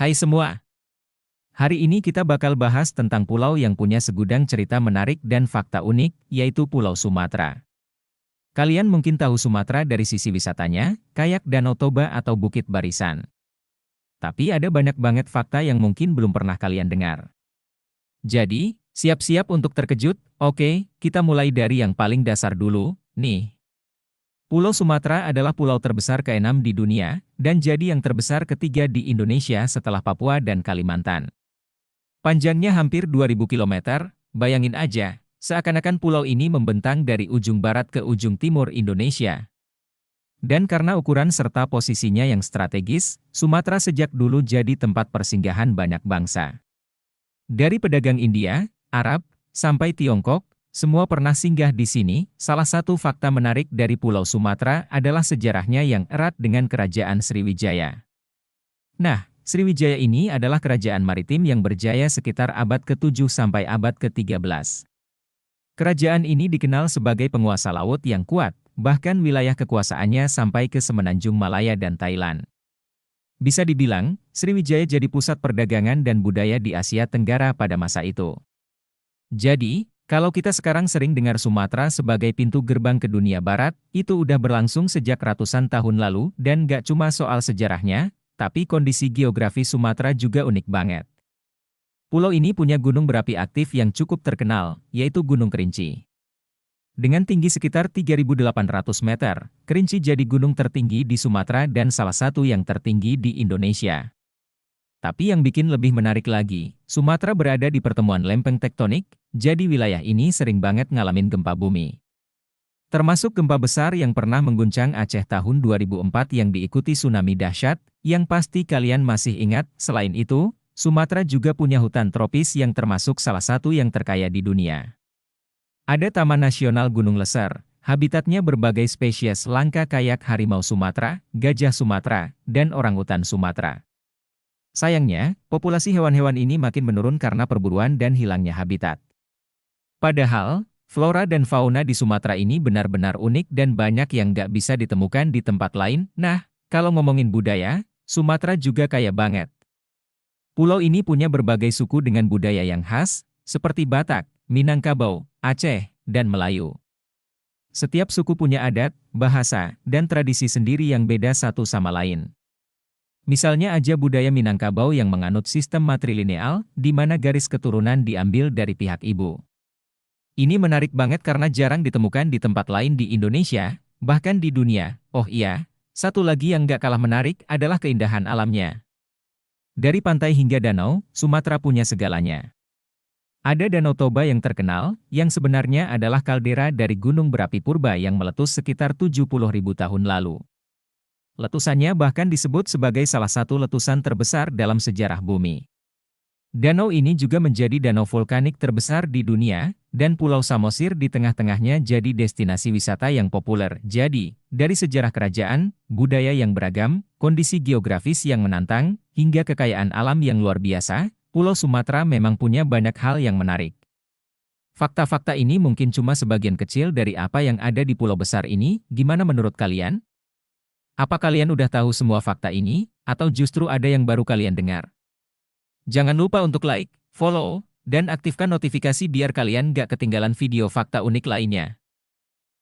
Hai semua, hari ini kita bakal bahas tentang pulau yang punya segudang cerita menarik dan fakta unik, yaitu Pulau Sumatera. Kalian mungkin tahu Sumatera dari sisi wisatanya, kayak Danau Toba atau Bukit Barisan. Tapi ada banyak banget fakta yang mungkin belum pernah kalian dengar. Jadi, siap-siap untuk terkejut? Oke, kita mulai dari yang paling dasar dulu, nih. Pulau Sumatera adalah pulau terbesar ke-6 di dunia, dan jadi yang terbesar ketiga di Indonesia setelah Papua dan Kalimantan. Panjangnya hampir 2.000 kilometer, bayangin aja, seakan-akan pulau ini membentang dari ujung barat ke ujung timur Indonesia. Dan karena ukuran serta posisinya yang strategis, Sumatera sejak dulu jadi tempat persinggahan banyak bangsa. Dari pedagang India, Arab, sampai Tiongkok, semua pernah singgah di sini. Salah satu fakta menarik dari Pulau Sumatera adalah sejarahnya yang erat dengan Kerajaan Sriwijaya. Nah, Sriwijaya ini adalah kerajaan maritim yang berjaya sekitar abad ke-7 sampai abad ke-13. Kerajaan ini dikenal sebagai penguasa laut yang kuat, bahkan wilayah kekuasaannya sampai ke Semenanjung Malaya dan Thailand. Bisa dibilang, Sriwijaya jadi pusat perdagangan dan budaya di Asia Tenggara pada masa itu. Jadi, kalau kita sekarang sering dengar Sumatera sebagai pintu gerbang ke dunia barat, itu udah berlangsung sejak ratusan tahun lalu, dan gak cuma soal sejarahnya, tapi kondisi geografi Sumatera juga unik banget. Pulau ini punya gunung berapi aktif yang cukup terkenal, yaitu Gunung Kerinci. Dengan tinggi sekitar 3.800 meter, Kerinci jadi gunung tertinggi di Sumatera dan salah satu yang tertinggi di Indonesia. Tapi yang bikin lebih menarik lagi, Sumatera berada di pertemuan lempeng tektonik, jadi wilayah ini sering banget ngalamin gempa bumi. Termasuk gempa besar yang pernah mengguncang Aceh tahun 2004 yang diikuti tsunami dahsyat, yang pasti kalian masih ingat. Selain itu, Sumatera juga punya hutan tropis yang termasuk salah satu yang terkaya di dunia. Ada Taman Nasional Gunung Leser, habitatnya berbagai spesies langka kayak harimau Sumatera, gajah Sumatera, dan orangutan Sumatera. Sayangnya, populasi hewan-hewan ini makin menurun karena perburuan dan hilangnya habitat. Padahal, flora dan fauna di Sumatera ini benar-benar unik dan banyak yang nggak bisa ditemukan di tempat lain. Nah, kalau ngomongin budaya, Sumatera juga kaya banget. Pulau ini punya berbagai suku dengan budaya yang khas, seperti Batak, Minangkabau, Aceh, dan Melayu. Setiap suku punya adat, bahasa, dan tradisi sendiri yang beda satu sama lain. Misalnya aja budaya Minangkabau yang menganut sistem matrilineal, di mana garis keturunan diambil dari pihak ibu. Ini menarik banget karena jarang ditemukan di tempat lain di Indonesia, bahkan di dunia. Oh iya, satu lagi yang gak kalah menarik adalah keindahan alamnya. Dari pantai hingga danau, Sumatera punya segalanya. Ada Danau Toba yang terkenal, yang sebenarnya adalah kaldera dari gunung berapi purba yang meletus sekitar 70.000 tahun lalu. Letusannya bahkan disebut sebagai salah satu letusan terbesar dalam sejarah bumi. Danau ini juga menjadi danau vulkanik terbesar di dunia, dan Pulau Samosir di tengah-tengahnya jadi destinasi wisata yang populer. Jadi, dari sejarah kerajaan, budaya yang beragam, kondisi geografis yang menantang, hingga kekayaan alam yang luar biasa, Pulau Sumatera memang punya banyak hal yang menarik. Fakta-fakta ini mungkin cuma sebagian kecil dari apa yang ada di pulau besar ini. Gimana menurut kalian? Apa kalian udah tahu semua fakta ini, atau justru ada yang baru kalian dengar? Jangan lupa untuk like, follow, dan aktifkan notifikasi biar kalian gak ketinggalan video fakta unik lainnya.